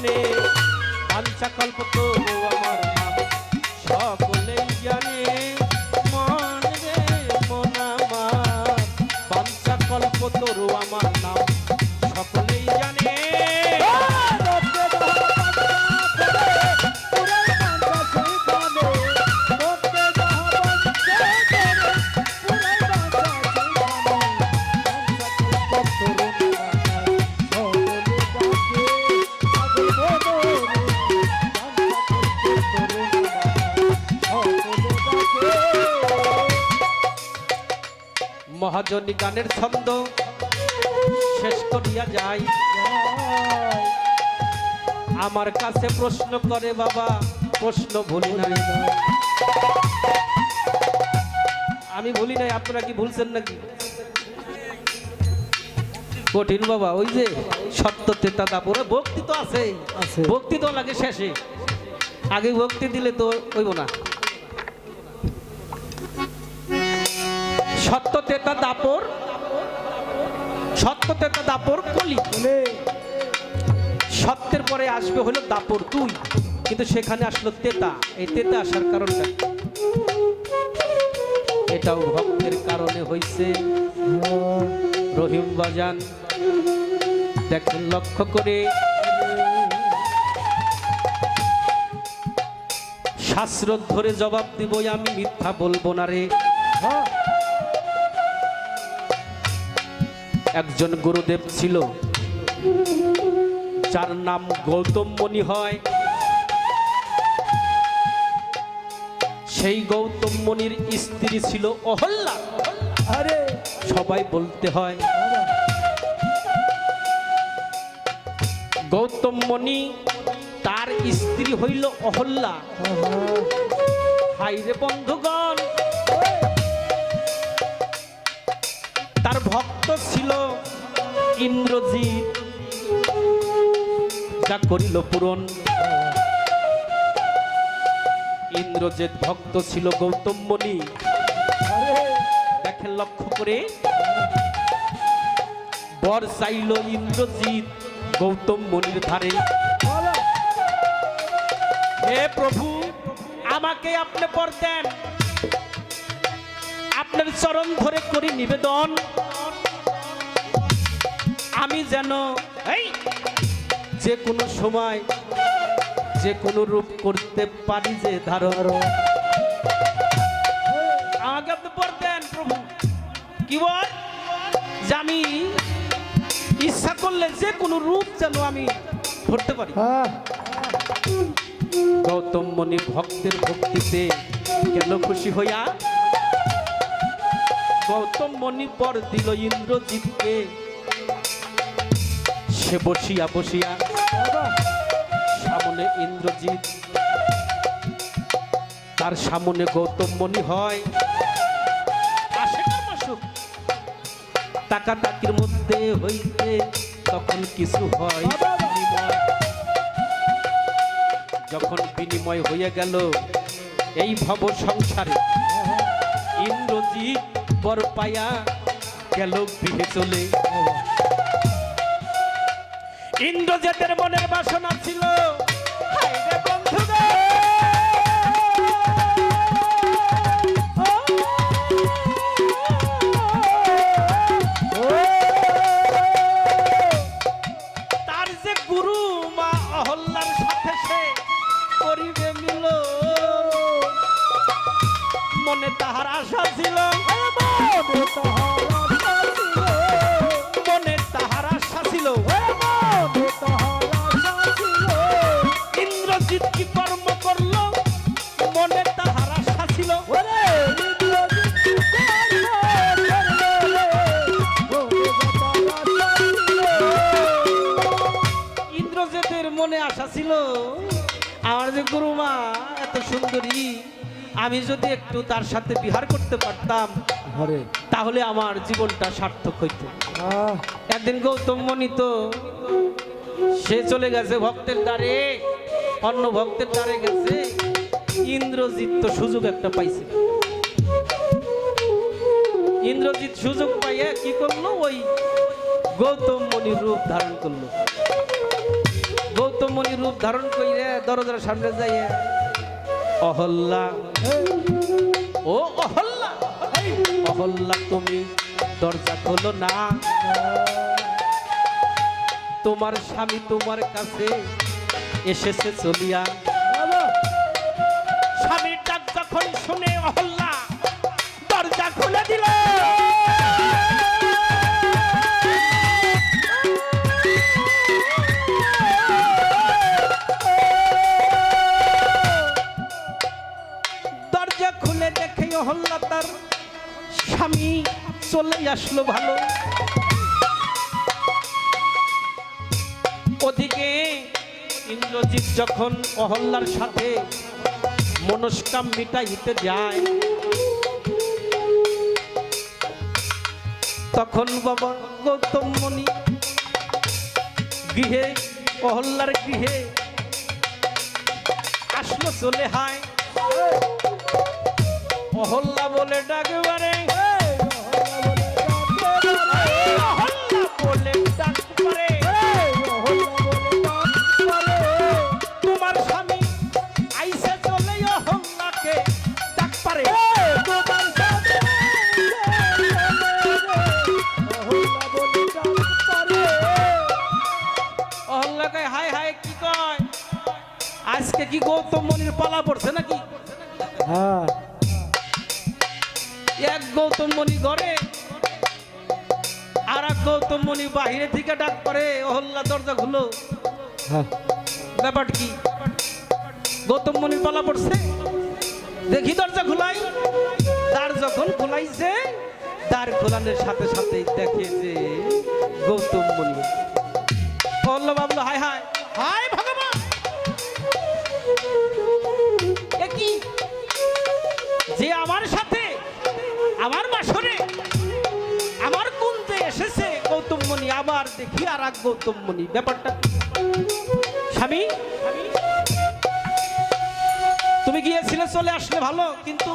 জানে বাঞ্ছা কল্প তরু আমার নাম সকলেই জানে মন রে মন আমার বাঞ্ছা কল্প তরু আমার নাম সকলেই জানে মহাজনী গানের ছন্দ শেষ করিয়া যাই আমার কাছে প্রশ্ন করে বাবা প্রশ্ন ভুলি নাই আমি ভুলি নাই আপনারা কি ভুলছেন নাকি কঠিন বাবা ওই যে সত্য তেতা দাপরে ভক্তি তো আছে ভক্তি তো লাগে শেষে আগে ভক্তি দিলে তো হইব না সত্য তেতা দাপর কলি সত্যের পরে আসবে হলো দাপর তুই কিন্তু সেখানে আসলো তেতা এই তেতা আসার কারণটা এটাও ভক্তের কারণে হইছে রহিম বাজান দেখেন লক্ষ্য করে শাস্ত্র ধরে জবাব দিব আমি মিথ্যা বলবো না রে একজন গুরুদেব ছিল যার নাম গৌতম মুনি হয় সেই গৌতম মুনির স্ত্রী ছিল অহল্যা আরে সবাই বলতে হয় গৌতম মুনি তার স্ত্রী হইল অহল্যা হাইরে বন্ধুগণ তার ভক্ত ছিল ইন্দ্রজিৎ যা করিল পূরণ ইন্দ্রজিৎ ভক্ত ছিল গৌতম মুনি দেখেন লক্ষ্য করে বর চাইল ইন্দ্রজিৎ গৌতম মুনির ধারে হে প্রভু আমাকে আপনি বর দেন আপনার চরণ ধরে করি নিবেদন আমি যেন এই যে কোনো সময় যে কোনো রূপ করতে পারি যে ধারণ আমাকে আপনি বর দেন প্রভু কি বল যে আমি ইচ্ছা করলে যে কোনো রূপ যেন আমি ধরতে পারি গৌতম মুনি ভক্তের ভক্তিতে গেল খুশি হইয়া গৌতম মুনি বর দিল ইন্দ্রজিৎকে সে বসিয়া বসিয়া সামনে ইন্দ্রজিৎ তার সামনে গৌতম মুনি হয় তাকাতাকির মধ্যে হইতে তখন কিছু হয় যখন বিনিময় হয়ে গেল এই ভব সংসারে ইন্দ্রজিৎ বর পায়া গেল গৃহে চলে ইন্দ্রজিতের মনের বাসনা ছিল তার যে গুরু মা অহল্যার সাথে সে করিবে মিল মনে তাহার আশা ছিল মনে তাহার আশা ছিল ইন্দ্রজিৎ কি কর্ম করলো মনে তাহার আশা ছিল ইন্দ্রজিতের মনে আশা ছিল আমার যে গুরুমা এত সুন্দরী আমি যদি একটু তার সাথে বিহার করতে পারতাম তাহলে আমার জীবনটা সার্থক হইত একদিন গৌতম মুনি তো সে চলে গেছে ভক্তের দ্বারে অন্য ভক্তের দ্বারে গেছে ইন্দ্রজিৎ তো সুযোগ একটা পাইছে ইন্দ্রজিৎ সুযোগ পাইয়া কি করলো ওই গৌতম মুনির রূপ ধারণ করলো গৌতম মুনি রূপ ধারণ কইরে দরজার সামনে যাইয়ে, অহল্যা, ও অহল্যা, অহল্যা তুমি দরজা খোলো না, তোমার স্বামী তোমার কাছে এসেছে চলিয়া। স্বামীর ডাক যখন শুনে অহল্যা দরজা খুলে দিল। দরজা খুলে দেখে অহল্যা তার স্বামী চলে আসলো ভালো। ওদিকে ইন্দ্রজিৎ যখন অহল্যার সাথে মনস্কাম মিটাইতে যায়, তখন বাবা গৌতম মুনি গৃহে, অহল্যার গৃহে আসলো চলে। হায় অহল্যা বলে ডাকবারে, বলে ডাক পারে, তোমার স্বামী আইসে চলে অহল্যাকে ডাক পারে। অহল্যাকে হায় হায় কি কয়, আজকে কি গৌতম মুনির পালা পড়ছে নাকি? হ্যাঁ, এক গৌতম মুনি ঘরে আর এক গৌতম মুনি বাহিরে থেকে ডাক করে, অহল্যা দরজা খুলো। হ্যাঁ, ব্যাপার কি? গৌতম মুনির পালা পড়ছে, দেখি দরজা খুলাই। দ্বার যখন খুলাইছে, দ্বার খোলানোর সাথে সাথে দেখে যে গৌতম মুনি। অহল্যা ভাবলো হায় হায় হায় ভগবান, এ কি যে আমার সাথে আমার বাসরে আমার কুঞ্জে এসেছে গৌতম মুনি, আবার দেখি আর এক গৌতম মুনি। ব্যাপারটা স্বামী তুমি গিয়েছিলে চলে আসলে ভালো, কিন্তু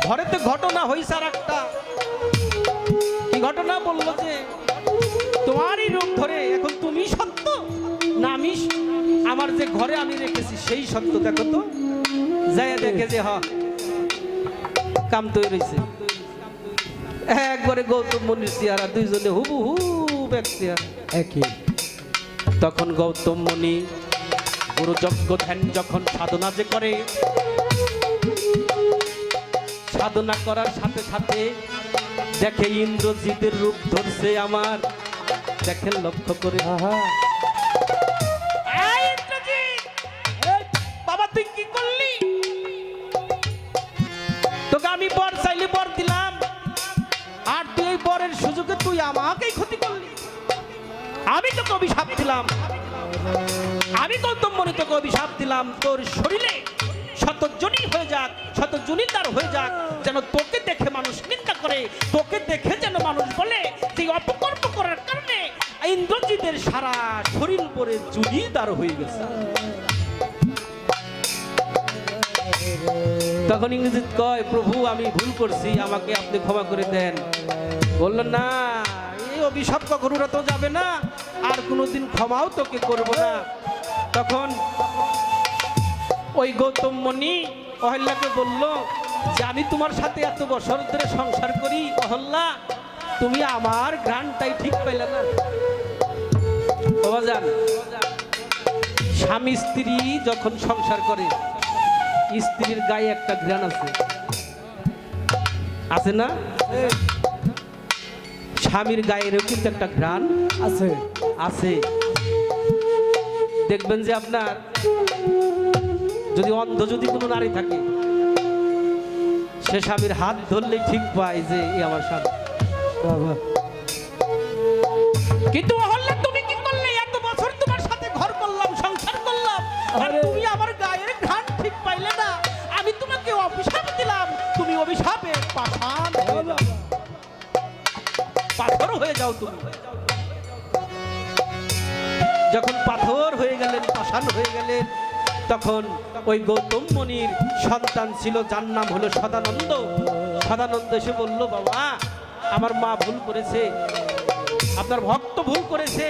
ঘরেতে ঘটনা হয়েছে আর একটা। কি ঘটনা? বললো যে তোমারই রূপ ধরে এখন তুমি সত্য না আমি আমার যে ঘরে আমি রেখেছি সেই সত্য। দেখো তো, যাই দেখে যে হ কাম তৈরি হয়েছে। একবারে গৌতম মুনির চেহারা দুইজনে হুবহু ব্যক্তি একই। তখন গৌতম মুনি গুরু যজ্ঞ ধ্যান যখন সাধনা যে করে, সাধনা করার সাথে সাথে দেখে ইন্দ্রজিতের রূপ ধরছে আমার। দেখেন লক্ষ্য করে, এই ইন্দ্রজিৎ, বাবা তুই কি করলি? তোকে আমি বর চাইলে বর দিলাম, আর তুই এই বরের সুযোগে তুই আমাকেই ক্ষতি করলি। আমি তোকে অভিশাপ দিলাম, আমি গৌতম মুনি তোকে অভিশাপ দিলাম, তোর শরীরে শতজনী হয়ে যাক, শতজনীদার হয়ে যাক, যেন তোকে দেখে মানুষ নিন্দা করে, তোকে দেখে যেন মানুষ বলে যে অপকর্ম করার কারণে ইন্দ্রজিতের সারা শরীর পরে জুনিদার হয়ে গেছে। তখন ইন্দ্রজিৎ কয়, প্রভু আমি ভুল করছি, আমাকে আপনি ক্ষমা করে দেন। বললেন না, এই অভিশাপ কখনো তো যাবে না, আর কোনোদিন ক্ষমাও তোকে করব না। তখন ওই গৌতম মুনি অহল্যাকে বলল যে আমি তোমার সাথে এত বছর ধরে সংসার করি, অহল্যা তুমি আমার ঘ্রাণটাই ঠিক পাইলে না। বাবাজান, স্বামী স্ত্রী যখন সংসার করে স্ত্রীর গায়ে একটা ঘ্রাণ আছে, আছে না? স্বামীর গায়েরও কিন্তু একটা ঘ্রাণ আছে আছে। দেখবেন যে আপনার যদি অন্ধ যদি কোনো নারী থাকে, সে স্বামীর হাত ধরলেই ঠিক পায় যে এই আমার স্বামী। কিন্তু অহল্যা তুমি কি করলে? এত বছর তোমার সাথে ঘর করলাম, সংসার করলাম, আর তুমি আমার গায়ের ঘ্রাণ ঠিক পাইলে না। আমি তোমাকে অভিশাপ দিলাম, তুমি অভিশাপে পাষাণ হয়ে যাও, পাথর হয়ে যাও। তুমি যখন পাথর হয়ে গেলেন, পাষাণ হয়ে গেলেন, তখন ওই গৌতম মুনির সন্তান ছিল, যার নাম হলো সদানন্দ। সদানন্দ এসে বলল, বাবা আমার মা ভুল করেছে, আপনার ভক্ত ভুল করেছে,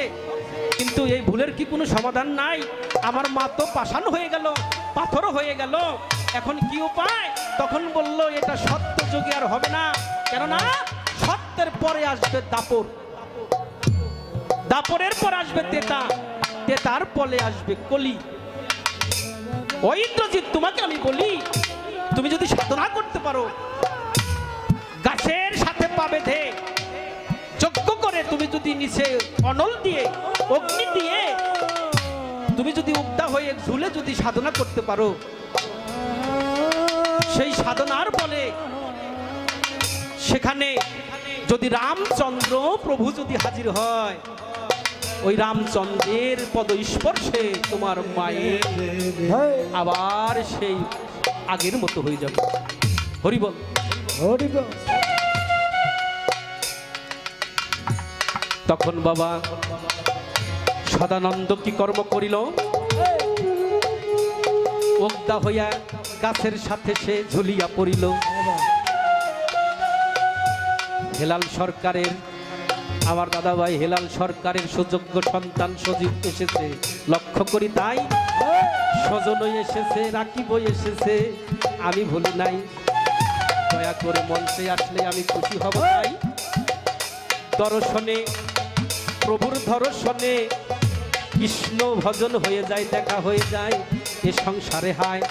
কিন্তু এই ভুলের কি কোনো সমাধান নাই? আমার মা তো পাষাণ হয়ে গেল, পাথর হয়ে গেল, এখন কি উপায়? তখন বলল এটা সত্য যুগে আর হবে না, কেননা সত্যের পরে আসবে দাপর, দাপরের পর আসবে তেতা, তেতার পরে আসবে কলি। ও ইন্দ্রজিৎ, তোমাকে আমি বলি, তুমি যদি সাধনা করতে পারো, গাছের সাথে পা বেঁধে যজ্ঞ করে, তুমি যদি নিচে অনল দিয়ে, অগ্নি দিয়ে, তুমি যদি উগ্ধা হয়ে ঝুলে যদি সাধনা করতে পারো, সেই সাধনার বলে সেখানে যদি রামচন্দ্র প্রভু যদি হাজির হয়, ওই রামচন্দ্রের পদ স্পর্শে তোমার মায়ের আবার সেই আগের মতো হয়ে যাবে। হরি বল, হরি বল। তখন বাবা সদানন্দ কি কর্ম করিল? উগ্ধা হইয়া গাছের সাথে সে ঝুলিয়া পড়িল। হেলাল সরকারের, আমার দাদা ভাই হেলাল সরকারের সুযোগ্য সন্তান সজীব এসেছে, লক্ষ্য করি তাই। স্বজনই এসেছে, রাকিবই এসেছে, আমি ভুলি নাই। দয়া করে মঞ্চে আসলে আমি খুশি হব তাই। দর্শনে, প্রভুর দর্শনে কৃষ্ণ ভজন হয়ে যায়, দেখা হয়ে যায় এ সংসারে। হায়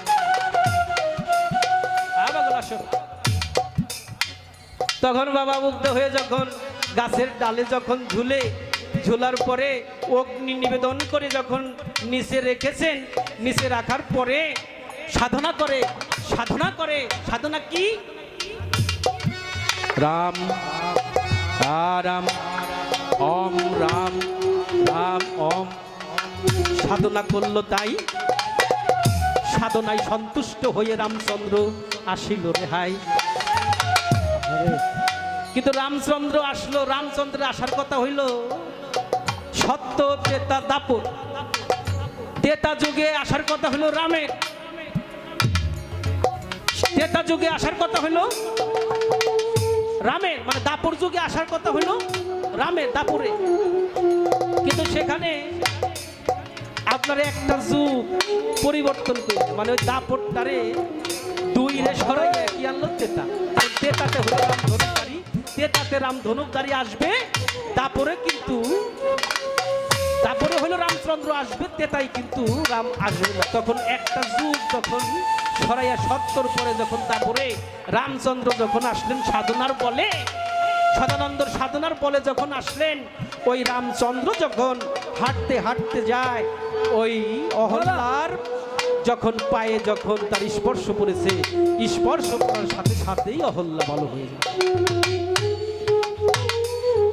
তখন বাবা মুগ্ধ হয়ে যখন গাছের ডালে যখন ঝুলে, ঝুলার পরে অগ্নি নিবেদন করে যখন নিচে রেখেছেন, নিচে রাখার পরে সাধনা করে, সাধনা করে। সাধনা কি? রাম রাম ওম রাম রাম ওম সাধনা করলো। তাই সাধনায় সন্তুষ্ট হয়ে রামচন্দ্র আসিল রেহাই। কিন্তু রামচন্দ্র আসলো, রামচন্দ্রের আসার কথা হইল সত্য তেতা দাপর, তেতা যুগে আসার কথা হইল রামের, তেতা যুগে আসার কথা হইল রামের, মানে দাপর যুগে আসার কথা হইল রামের, দাপরে। কিন্তু সেখানে আপনার একটা যুগ পরিবর্তন করে, মানে ওই দাপরটারে দুই রে সরাইয়া কি আনলো তেতা, তেতাতে হলো রাম ধনুকধারী, তেতাতে রাম ধনুকধারী আসবে, দাপরে কিন্তু তারপরে হলো রামচন্দ্র আসবে, তেতাই কিন্তু রাম আসবে না। তখন একটা যুগ যখন সরাইয়া সত্তর পরে যখন তারপরে রামচন্দ্র যখন আসলেন সাধনার বলে, সদানন্দর সাধনার বলে যখন আসলেন, ওই রামচন্দ্র যখন হাঁটতে হাঁটতে যায়, ওই অহল্যার যখন পায়ে যখন তার স্পর্শ পড়েছে, স্পর্শ করার সাথে সাথেই অহল্যা ভালো হয়ে যায়।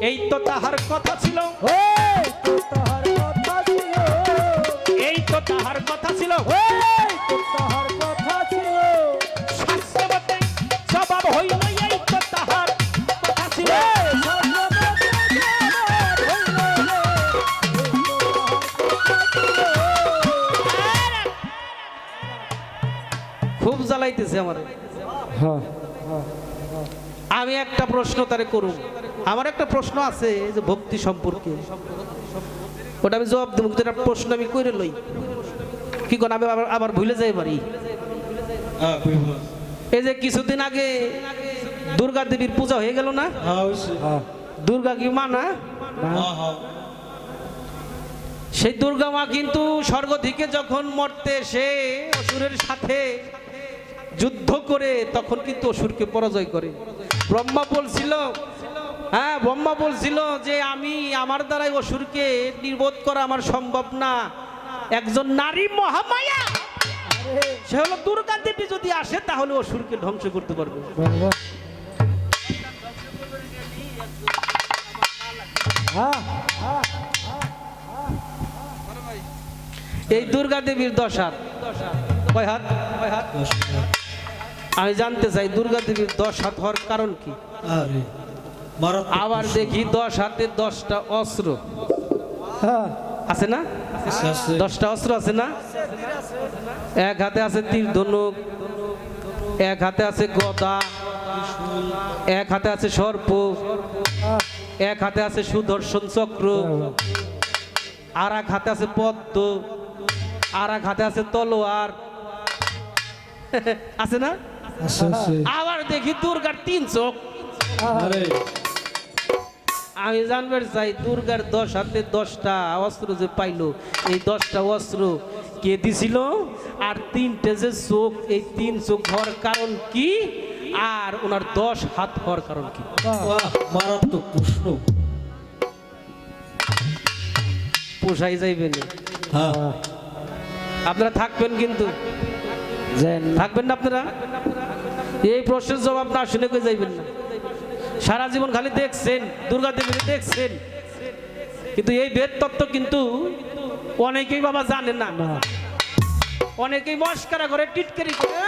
এই তো তাহার কথা ছিল, এই তো তাহার কথা ছিল, শাস্ত্রে মতে জবাব হইল এই তো তাহার কথা ছিল। খুব জ্বালাইতেছে আমার। আমি একটা প্রশ্ন তারে করুন, আমার একটা প্রশ্ন আছে যে ভক্তি সম্পর্কে, ওটা আমি জবাব দেবো। একটা প্রশ্ন আমি করে লই, কি কোন আমি আবার ভুলে যাই পারি। এই যে কিছুদিন আগে দুর্গা দেবীর পূজা হয়ে গেল না? দুর্গা কি মা না? সেই দুর্গা মা কিন্তু স্বর্গ থেকে যখন মরতে সে অসুরের সাথে যুদ্ধ করে, তখন কিন্তু অসুরকে পরাজয় করে। ব্রহ্মা বলছিল, হ্যাঁ ব্রহ্মা বলছিল যে আমি, আমার দ্বারাই অসুরকে নির্বোধ করা আমার সম্ভব না, একজন নারী মহামায়া সে হলো দুর্গা দেবী, যদি আসে তাহলে অসুরকে ধ্বংস করতে পারবে। এই দুর্গা দেবীর 10 হাত, কয় হাত? আমি জানতে চাই দুর্গা দেবীর 10 হাত হওয়ার কারণ কি? আবার দেখি 10 হাতে 10টা অস্ত্র আছে না? 10টা অস্ত্র আছে না? এক হাতে আছে তীর ধনুক, এক হাতে আছে গদা, এক হাতে আছে সর্প, এক হাতে আছে সুদর্শন চক্র, আর এক হাতে আছে পদ্ম, আর এক হাতে আছে তলোয়ার, আছে না? আছে আছে আবার দেখি দুর্গার 3 চোখ। আরে আমি জানবার চাই দুর্গার 10 হাতে 10টা অস্ত্র যে পাইলো, এই 10টা অস্ত্র কে দিছিল? আর 3টে যে চোখ, এই 3 চোখ হওয়ার কারণ কি? আর ওনার 10 হাত হওয়ার কারণ কি? বাহ, মারাত্মক প্রশ্ন। পোষাই যাইবেন, হ্যাঁ, আপনারা থাকবেন কিন্তু, যেন থাকবেন না আপনারা? এই প্রশ্নের জবাব না শুনে কই যাইবেন না। সারা জীবন খালি দেখছেন, দুর্গা দেবীকে দেখছেন, কিন্তু এই বেদ তত্ত্ব কিন্তু অনেকেই বাবা জানে না। না অনেকেই মস্কারা করে টিটকারি করে